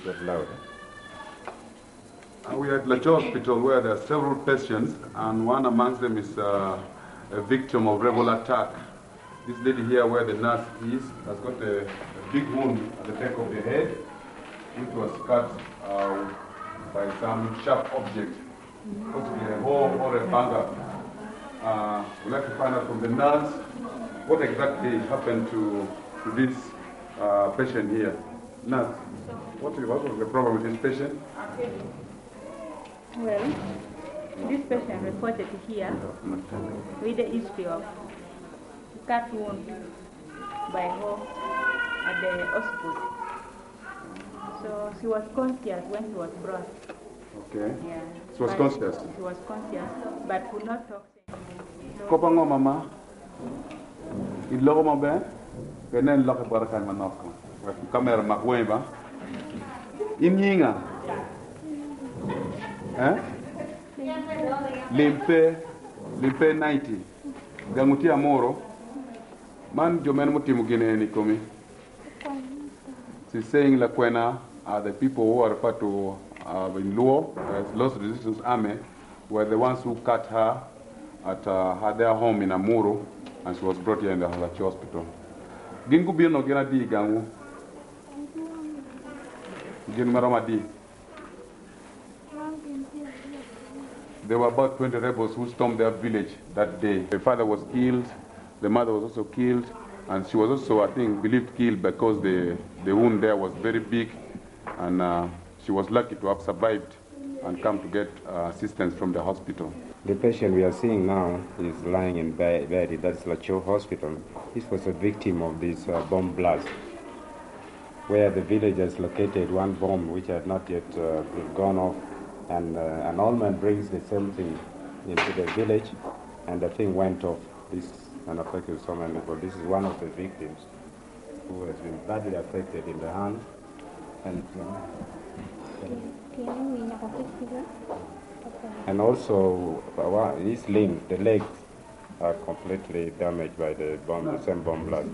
get louder. We are at Lacho Hospital where there are several patients, and one amongst them is a victim of rebel attack. This lady here where the nurse is has got a big wound at the back of the head, which was cut by some sharp object, possibly a hoe or a panga. We'd like to find out from the nurse what exactly happened to this patient here. Nurse, what was the problem with this patient? Well, this patient reported here with the history of cut wound by hoe at the hospital. So she was conscious when she was brought. Okay. Yeah. She was conscious? She was conscious, but could not talk. Kopango mama, ilogo mabe, kenen loke barakan manoko. Kamera makweba. Inyinga. Limpe 90. Ganguti amoro. Man jomen mutimu gine ni komi. She's saying Lakwena are the people who are referred to in Luo, Lost Resistance Army, were the ones who cut her at their home in Amuru, and she was brought here in the Halachi hospital. Gingu bino gina di gangu. Gin marama di. There were about 20 rebels who stormed their village that day. The father was killed, the mother was also killed, and she was also, I think, believed killed because the wound there was very big, and she was lucky to have survived and come to get assistance from the hospital. The patient we are seeing now is lying in bed. That's Lacho Hospital. This was a victim of this bomb blast, where the villagers located one bomb which had not yet gone off, and an old man brings the same thing into the village, and the thing went off. This and affected so many people. This is one of the victims who has been badly affected in the hand, and also his limb, the legs, are completely damaged by the bomb, the same bomb blast.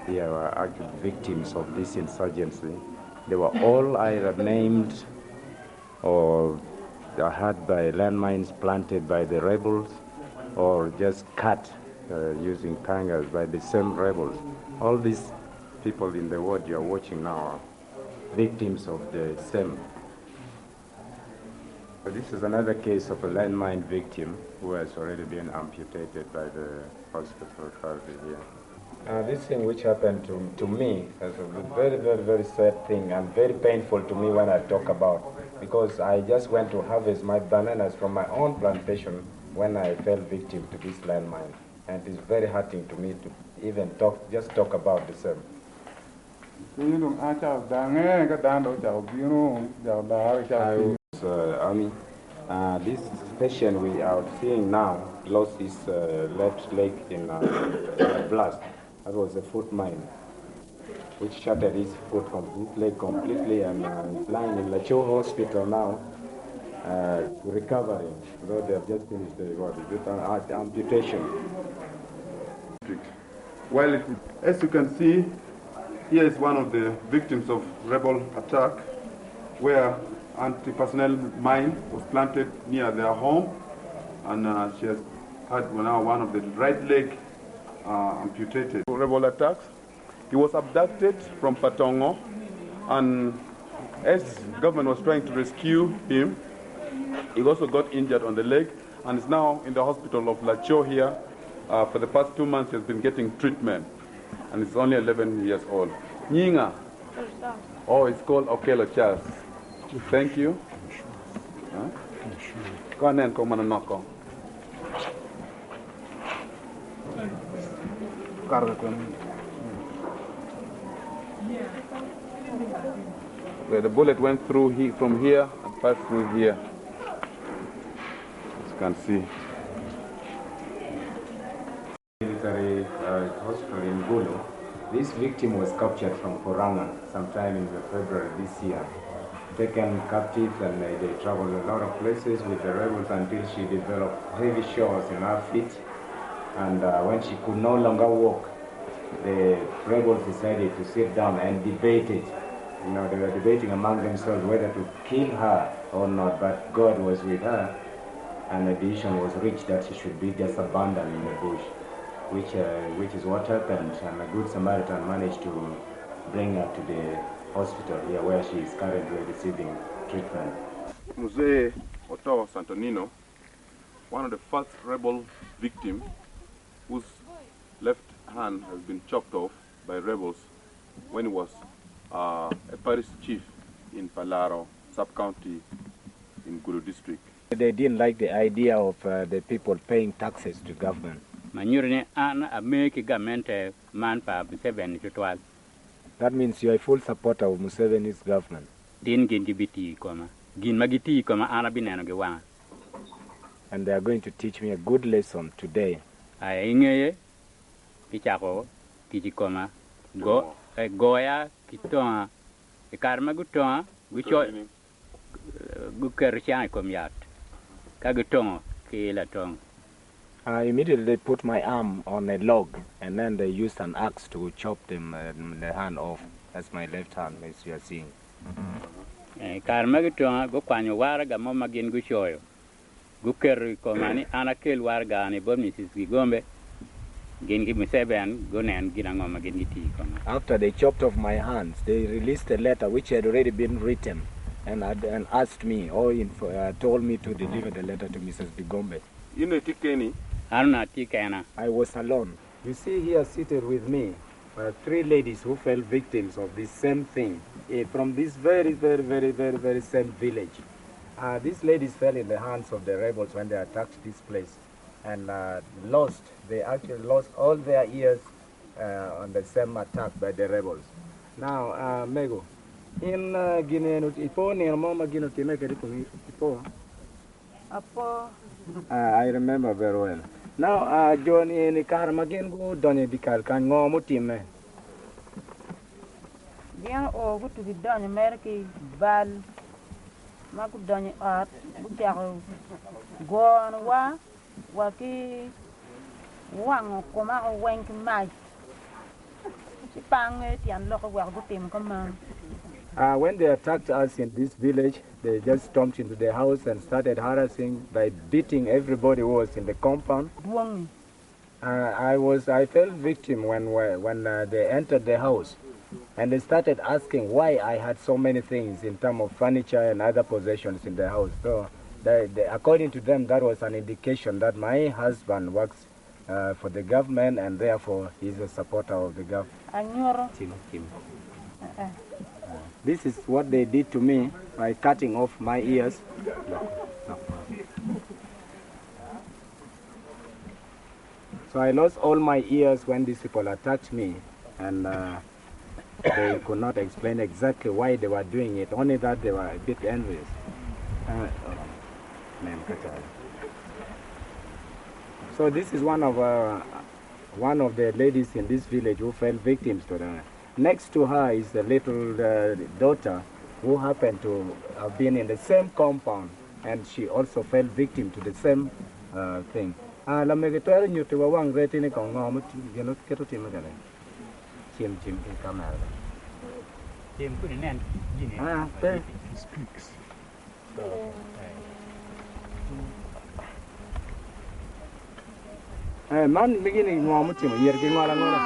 They were actually victims of this insurgency. They were all either named or hurt by landmines planted by the rebels, or just cut using pangas by the same rebels. All these people in the world you are watching now are victims of the same. This is another case of a landmine victim who has already been amputated by the hospital authority here. This thing which happened to me is a very, very, very sad thing and very painful to me when I talk about, because I just went to harvest my bananas from my own plantation when I fell victim to this landmine. And it's very hurting to me to even talk about the same. Army. This patient we are seeing now lost his left leg in a blast. That was a foot mine, which shattered his leg completely, and he's lying in Lacho Hospital now, recovering, though they have just finished the amputation. Well, as you can see, here is one of the victims of rebel attack, where anti-personnel mine was planted near their home, and she has had now one of the right leg amputated. Rebel attacks. He was abducted from Patongo, and as government was trying to rescue him, he also got injured on the leg and is now in the hospital of Lacho here. For the past 2 months, he has been getting treatment, and it's only 11 years old. Nyinga. Oh, it's called Okelo Charles. Thank you. Go on and come on. Where the bullet went through from here and passed through here, as you can see. Military hospital in Gulu. This victim was captured from Koranga sometime in February this year. taken captive, and they traveled a lot of places with the rebels until she developed heavy sores in her feet. And when she could no longer walk, the rebels decided to sit down and debate it. You know, they were debating among themselves whether to kill her or not, but God was with her, and a decision was reached that she should be just abandoned in the bush, which is what happened, and a good Samaritan managed to bring her to the hospital here where she is currently receiving treatment. Mzee Otawa Santonino, one of the first rebel victims whose left hand has been chopped off by rebels when he was a parish chief in Palaro sub-county in Gulu district. They didn't like the idea of the people paying taxes to government. That means you are a full supporter of Museveni's government. And they are going to teach me a good lesson today. Goya kitonga ikarma gutonga gucho gukercha komyat kagutonga kila tong. I immediately put my arm on a log, and then they used an axe to chop them the hand off. That's my left hand, as you are seeing. Karma gutonga go kwanyo wara gamo magin guchoyo guker komani anakel warga ni bom Mrs. Gigombe. After they chopped off my hands, they released a letter which had already been written and asked me, or told me to deliver the letter to Mrs. Bigombe. I was alone. You see here seated with me are 3 ladies who fell victims of this same thing from this very same village. These ladies fell in the hands of the rebels when they attacked this place, and they actually lost all their ears on the same attack by the rebels. Now, Mego, in Guinea, I remember very well. Now, John, in Karmagin, go done the Kalkan, no mutime. Bien, or go to the Don America, Val, Macudon art, go on waki wang koma wank mai si pang tian lo ko wa go tim come. When they attacked us in this village, they just stormed into the house and started harassing by beating everybody who was in the compound. I fell victim when they entered the house, and they started asking why I had so many things in terms of furniture and other possessions in the house. So according to them, that was an indication that my husband works for the government, and therefore he's a supporter of the government. This is what they did to me by cutting off my ears. So I lost all my ears when these people attacked me, and they could not explain exactly why they were doing it, only that they were a bit envious. So this is one of the ladies in this village who fell victims to them. Next to her is the little daughter who happened to have been in the same compound, and she also fell victim to the same thing. He speaks. Man beginning mutim yergi ngora ngora.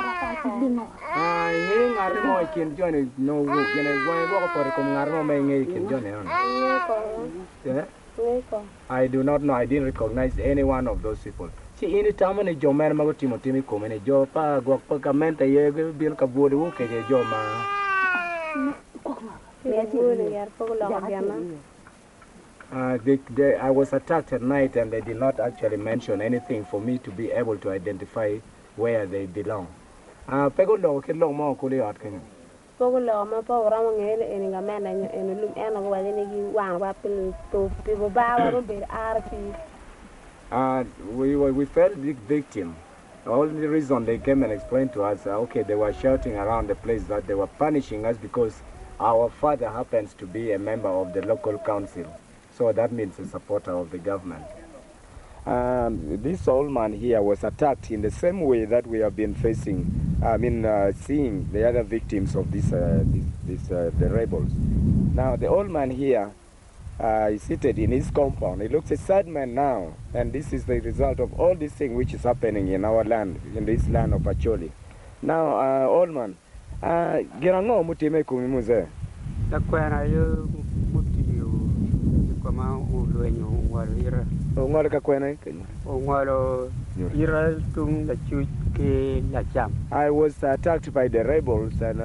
Ngi ngare mo kin jone no wo gene go por ko ngarmo me ngi kin jone on. I do not know. I didn't recognize any one of those people. See, any time when jo man mago timotimi ko mene jo pa go pa kamenta ye bil ka bodi wo ke jo ma. I was attacked at night, and they did not actually mention anything for me to be able to identify where they belong. Pegolo ke long mo ko le at ken. Pogolo ma pa ora mo ngel en nga mena en lum en nga wale ni gi wang wa pil to people ba wa be RP. We fell big victim. The only reason they came and explained to us, okay, they were shouting around the place that they were punishing us because Our father happens to be a member of the local council, so that means a supporter of the government. This old man here was attacked in the same way that we have been seeing the other victims of the rebels. Now, the old man here is seated in his compound. He looks a sad man now, and this is the result of all this thing which is happening in our land, in this land of Acholi. Now, old man, Girango mutime kumimuze. Lakwena yo mutiyo kama ulwenyo walira. Ongwalo kakwena Kenya. Ongwalo ira tung la chuke la jam. I was attacked by the rebels, and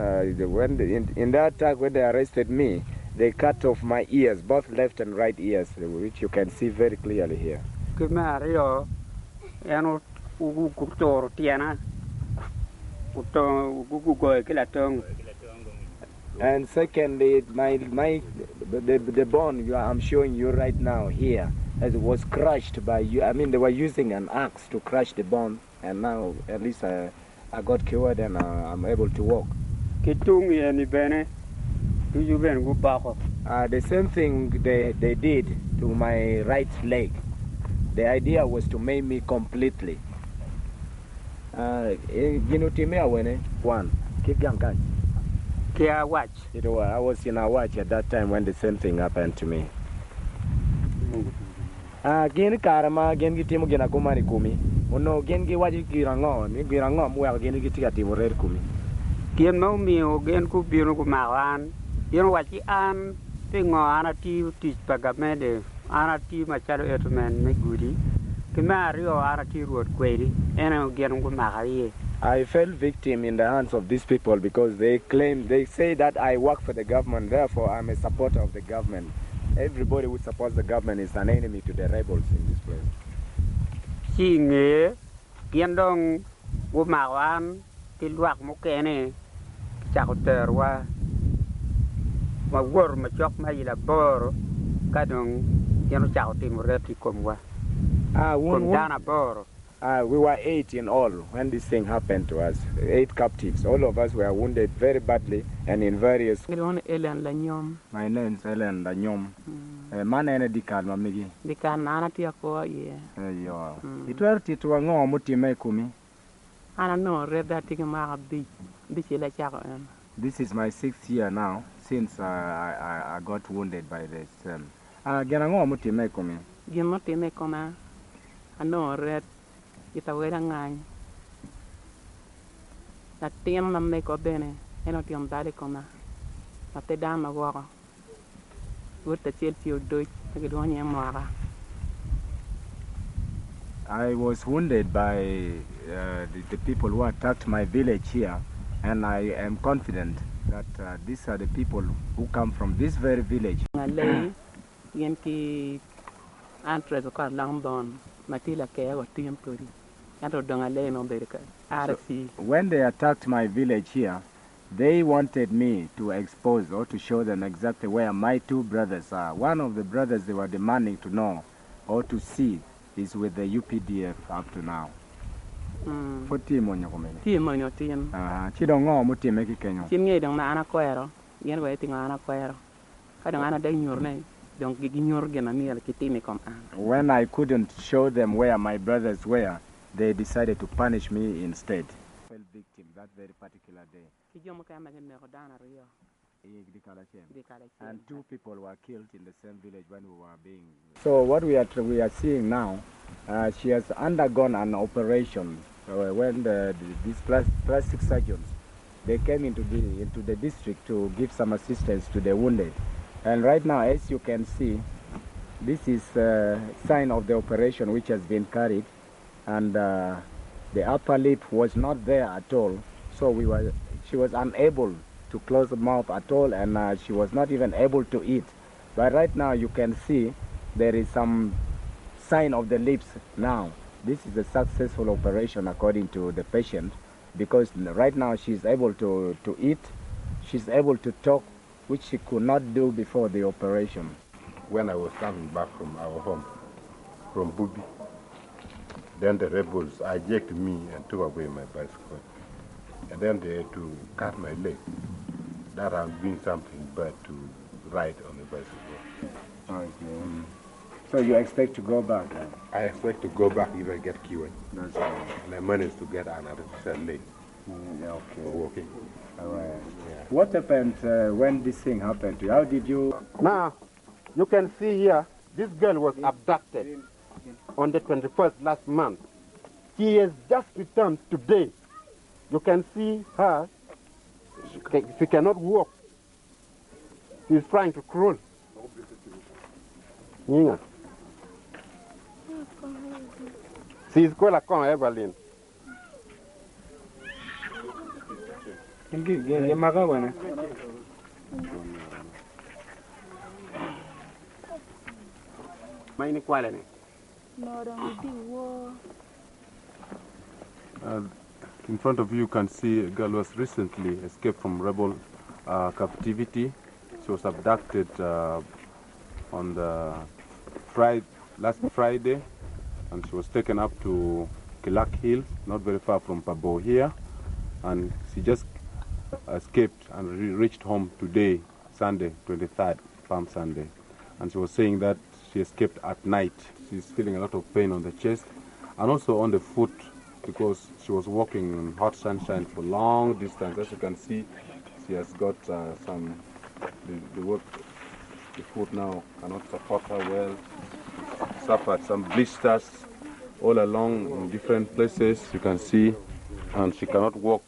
in that attack when they arrested me, they cut off my ears, both left and right ears, which you can see very clearly here. Kumario, eno ugu kutoro tiana, ugu goy kilatong. And secondly, the bone I'm showing you right now here, as it was crushed by you. I mean, they were using an axe to crush the bone, and now at least I got cured and I'm able to walk. Kitungi ani bene. The same thing they did to my right leg. The idea was to maim me completely. One. I watch. I was in a watch at that time when the same thing happened to me. Gini karama gini timu gina kumani kumi. Uno gini waji girango mwa gini tiga timu red kumi. Gini mau miu gini kubiru kumawan. Yon wachi an pingo anati tis pagamede anati machalo etumen megudi kimario anati road kwedi ena genu kumakaye. I fell victim in the hands of these people because they say that I work for the government, therefore I'm a supporter of the government. Everybody who supports the government is an enemy to the rebels in this place. Singe gendong umawan tilwak mukene chakoterwa ma wor ma chok ma ila bor kadong yano chao timo reti komwa dana bor. We were 8 in all when this thing happened to us. 8 captives. All of us were wounded very badly and in various. My name is Ellen Lanyom. Man ene dikal mamigi. Dikal nana tia ko ye. Yo. Itwerti tuwa ngo mutime kumi. Ana no reda tiki ma bi chila chako en. This is my 6th year now since I got wounded by this. Gena ngo mutime kumi. Gena mutime koma. Ano red itawera ngany. Na tiam na me ko bene. Eno tiam dale koma. Na te dama waka. Wurta Chelsea udoi. Nagidwanya mwaka. I was wounded by the people who attacked my village here, and I am confident that these are the people who come from this very village. When they attacked my village here, they wanted me to expose or to show them exactly where my 2 brothers are. One of the brothers they were demanding to know or to see is with the UPDF up to now. For team on your community. Team on your team. Chidongo muti make Kenya. Chimney don't ana quero. Yen waiting on a quero. I don't ana day your name. Don't give your gana near kitimi come. When I couldn't show them where my brothers were, they decided to punish me instead. Fell victim that very particular day. And 2 people were killed in the same village when we were being. So what we are seeing now, she has undergone an operation when these plastic surgeons they came into the district to give some assistance to the wounded. And right now, as you can see, this is a sign of the operation which has been carried, and the upper lip was not there at all. So she was unable to close the mouth at all, and she was not even able to eat. But right now you can see there is some sign of the lips now. This is a successful operation according to the patient, because right now she's able to eat, she's able to talk, which she could not do before the operation. When I was coming back from our home, from Bubi, then the rebels hijacked me and took away my bicycle. And then they had to cut my leg. that I'm doing something bad to ride on the bicycle. Okay. So you expect to go back then? I expect to go back if I get cured. That's right. And I managed to get another leg Okay. for walking. All right. Yeah. What happened when this thing happened to you? How did you... Now, you can see here, this girl was abducted on the 21st last month. She has just returned today. You can see her. She cannot walk. She's trying to crawl. Nina. She's called a con Evelyn. Maini kwalene. In front of you can see a girl who has recently escaped from rebel captivity. She was abducted on the last Friday, and she was taken up to Kilak Hills, not very far from Pabo here, and she just escaped and reached home today, Sunday, 23rd, Palm Sunday. And she was saying that she escaped at night. She's feeling a lot of pain on the chest and also on the foot, because she was walking in hot sunshine for long distance. As you can see, she has got the foot now cannot support her well. Suffered some blisters all along in different places, you can see, and she cannot walk